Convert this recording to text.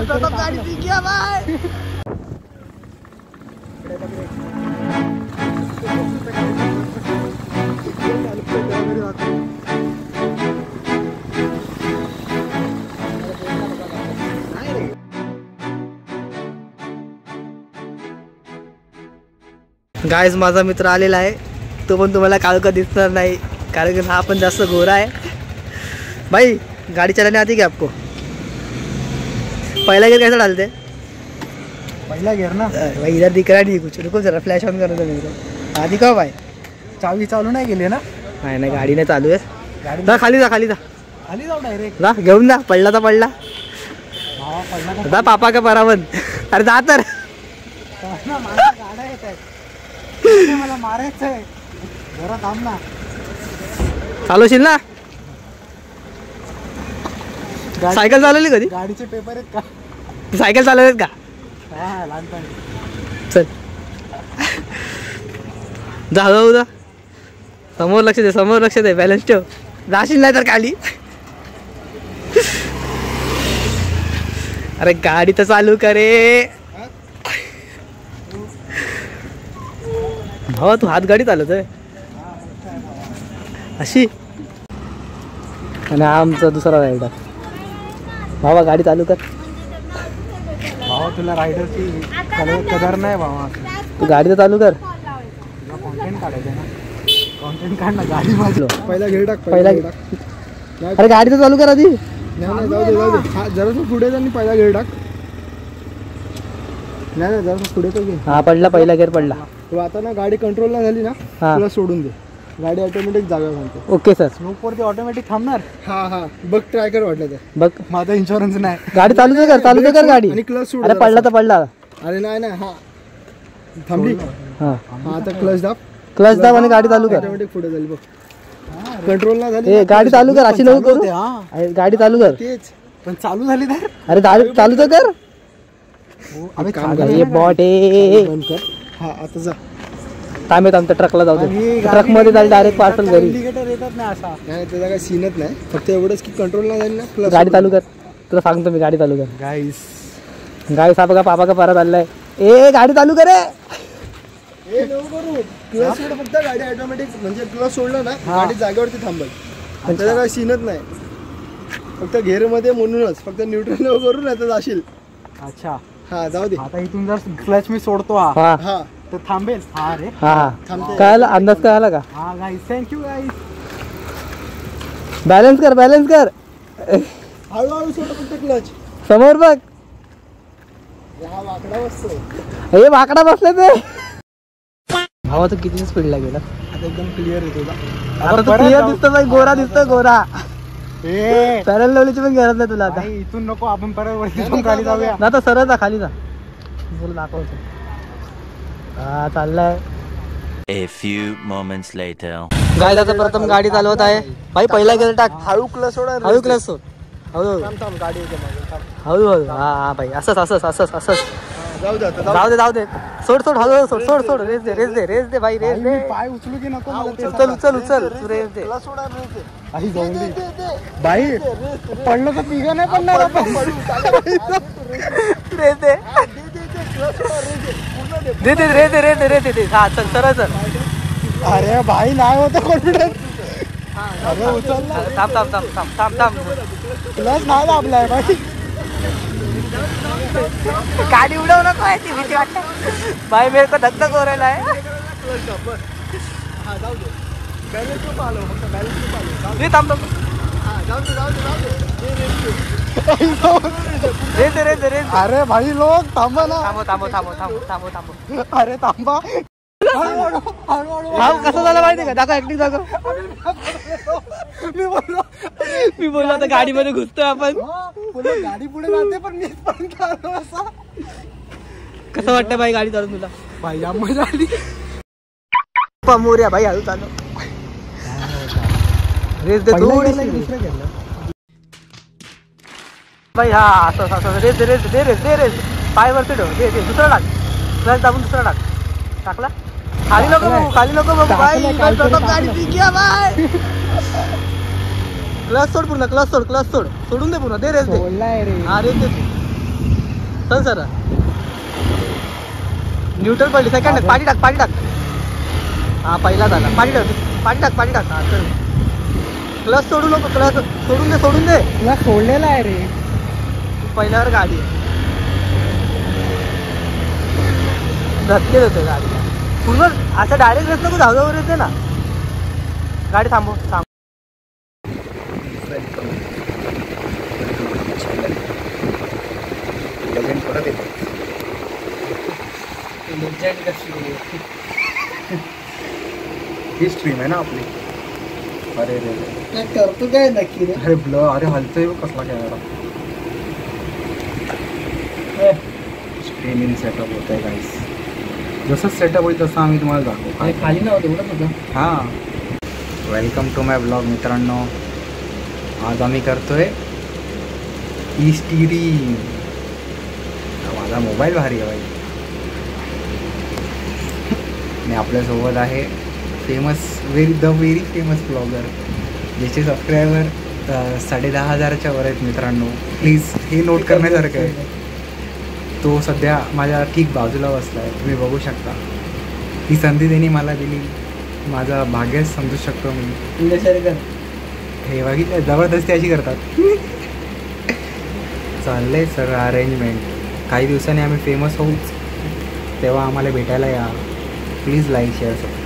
प्रथम गाडी सीख गया भाई. गाइस माझा मित्र आलेला आहे. तो पण तुम्हाला काळका दिसणार नाही कारण की हा पण जास्त गोरा है. भाई गाड़ी चलाने आती क्या आपको? पहला गियर कैसा डालते? पहला गियर ना भाई इधर दिख रहा नहीं कुछ. रुको जरा फ्लैश ऑन करो तो मेरे को. हाँ दिखाओ भाई. चावी चालू नाही गेली ना? नाही नाही गाडी नाही चालू आहे. जा खाली जा खाली जा खाली जाऊ डायरेक्ट. जा घेऊन जा. पडला तर पडला. हा पडला जा पापा का परावन. अरे जा तर. गाड्या येत आहेत मला मारायचं आहे. जरा थांब ना. चालवशील ना? सायकल चालवली कधी? गाडीचे पेपर आहेत का? सायकल चालवलेत का? हा लहानपणी. चल जा हळूहळू जा. समोर लक्ष दे समोर लक्ष दे. बॅलन्स ठेव. जाशील नाही तर खाली. अरे गाडी तर चालू करे भावा. तू हात गाडी चालवतोय अशी. आणि आमचा दुसरा रायडर. भावा गाडी चालू कर. भावा तुला रायडरची कदर नाही भावा. तू गाडी तर चालू कर. कॉन्टेंट काढायचं ना. कॉन्टेंट काढ ना. गाडी माझं पहिला घेर टाक. पहिला अरे गाडी तर चालू कर आधी. नाही जाऊ दे जाऊ दे. हा जरासं पुढे जा आणि पहिला घेर टाक. नाही जरासं पुढे तर घे. हा पडला. पहिला गेअर पडला. तू आता ना गाडी कंट्रोल नाही झाली ना तुला सोडून दे. गाडी ऑटोमॅटिक जागा सांगते. Okay sir. स्लोपवरती ऑटोमॅटिक थांबणार. हा हा बघ ट्राय कर वाटलं तर. बघ माझा इन्शुरन्स नाही. गाडी चालू तर कर. चालू तर कर गाडी. आणि क्लच सोड. अरे पडला तर पडला. अरे नाही नाही. हा थांबली. हा हा आता क्लच दाब. क्लच दाब आणि गाडी चालू कर. ऑटोमॅटिक पुढे जाईल बघ. कंट्रोल नाही झाली. ए गाडी चालू कर. अशी नको करू. गाडी चालू कर. तेच पण चालू झाली तर. अरे गाडी चालू तर कर. अबे ये बॉट आहे. बंद कर. हा आता जा. थांबेत आमच्या ट्रकला जाऊ दे. ट्रक मध्ये जाईल डायरेक्ट पार्सल घरी. इंडिकेटर येतात ना असा. नाही त्याचा काही सीनच नाही. फक्त एवढंच की कंट्रोल नाही झाली ना. गाडी चालू कर. तुला सांगतो मी गाडी चालू कर. गाईस हा बघा पापा का परत आलाय. ए गाडी चालू कर. ए नको करू. क्लच सोड फक्त. गाडी ऑटोमॅटिक म्हणजे क्लच सोडलं ना गाडी जागेवरती थांबल. त्याचा काही सीनच नाही. फक्त घेर मध्ये म्हणूनच फक्त न्यूट्रल नको करू नाही तर जाशील. अच्छा हा जाऊ दे. आता इथून जर क्लच मी सोडतो हा हा तर थांबेल. हा रे हा थांबते. कळाला अंदाज कळाला का? हा गाईस थँक्यू गाईस. बॅलन्स कर बॅलन्स कर. हळूहळू सोड फक्त क्लच. समोर बघ. हा वाकडा बसतो. हे वाकडा बसले ते. भावा तू किती स्पीडला गेला? आता एकदम क्लिअर येतो. आता तो क्लिअर दिसतो भाई. गोरा दिसतो गोरा. पॅरल लावलीची पण गरज नाही तुला आता. इथून नको आपण परत वरती खाली जाऊया ना. तर सरळ जा खाली जा. तुला दाखवतो. हा चाललाय. A few moments later. गाईस आता प्रथम गाडी चालवत आहे. भाई पहिला गेअर टाक. हळू क्लच सोड. हळू क्लच सोड. हळू थांब गाडी येते मागे. हळू हळू. हा हा भाई असंच असंच असंच असंच. जाऊ दे आता. जाऊ दे जाऊ दे. सोड सोड हळू सोड सोड सोड. रेस दे रेस दे रेस दे भाई रेस दे. पाय उचलू की नको मला ते. उचल उचल उचल. तू रेस दे. क्लच सोडा रेस दे. आई जाऊन दे बाई. पडलं तर तिघं नाही पडणार आपण. रेस दे. दे दे रेस दे रेस दे रेस दे. हा चल सरळ चल. अरे भाई नाही होत कॉन्फिडन्स. अरे उचल ना. थांब थांब थांब थांब थांब थांब. क्लच नाही दाबलाय भाई. गाडी उडवू नको आहे ती. भीती वाटते भाई. मेरे को धक धक हो रहा है. हा जाऊ दे. बॅलन्स नको आलो फक्त. बॅलन्स नको आलो. मी थांब थांब. हा जाऊ दे जाऊ दे जाऊ दे. रेस दे रेस दे रेस. अरे भाई लोक थांबा ना. थांबो थांबो थांबो थांबो थांबो थांबो. अरे थांबा. कसं झालं माहिती का? दाखव ऍक्टिंग दाखव. मी बोललो आता गाडीमध्ये घुसतोय आपण. गाडी पुढे जाते पण मी पण असा. कसं वाटतं भाई गाडी चालून तुला? भाई मजा आली. मोर्या भाई हळू चालू. रेस दे थोडी. भाई हा असं असं. रेस दे रेस दे रेस दे रेस. पाय वरती ठेव. दे दे. दुसरा टाक. क्लच दाबून दुसरा टाक. टाकला. खाली नको बघू. खाली नको बघू भाई. गाडी सीख गया भाई. क्लच सोड पूर्ण. क्लच सोड क्लच सोड. सोडून दे पूर्ण. दे रेस दे. बोललाय रे. हा रेस दे. चल सर न्यूट्रल पडली सेकंड पाणी टाक हा पहिला झाला पाणी टाक हा चल क्लच सोडू नको क्लच सोडून दे तुला सोडलेला आहे रे. पहिल्यावर गाडी आहे. धक्के देते गाडीला पूर्ण असं डायरेक्ट रस्ता नको धावधावर येते ना गाडी थांबव परत येतो ही स्ट्रीम आहे ना आपली. अरे रे करतो काय नक्की रे. अरे ब्लर अरे हलतोय कसला कॅमेरा. स्ट्रीम इन सेटअप होत आहे गाईस. जसं सेटअप होईल तसं आम्ही तुम्हाला दाखवू. खाली नव्हतं एवढंच होतं. हां वेलकम टू माय ब्लॉग मित्रांनो. आज आम्ही करतोय ईस्टिरी. माझा मोबाईल भारी आहे बाई. आणि आपल्यासोबत आहे व्हेरी फेमस ब्लॉगर ज्याचे सबस्क्रायबर 10,500च्या वर आहेत मित्रांनो. प्लीज हे नोट करण्यासारखं आहे. तो सध्या माझ्या ठीक बाजूला बसला आहे तुम्ही बघू शकता. ही संधी त्यांनी मला दिली माझा भाग्यच समजू शकतो मी. हे बघितलं जबरदस्ती अशी करतात. चाललंय सर अरेंजमेंट. काही दिवसांनी आम्ही फेमस होऊच तेव्हा आम्हाला भेटायला या. Please like share subscribe.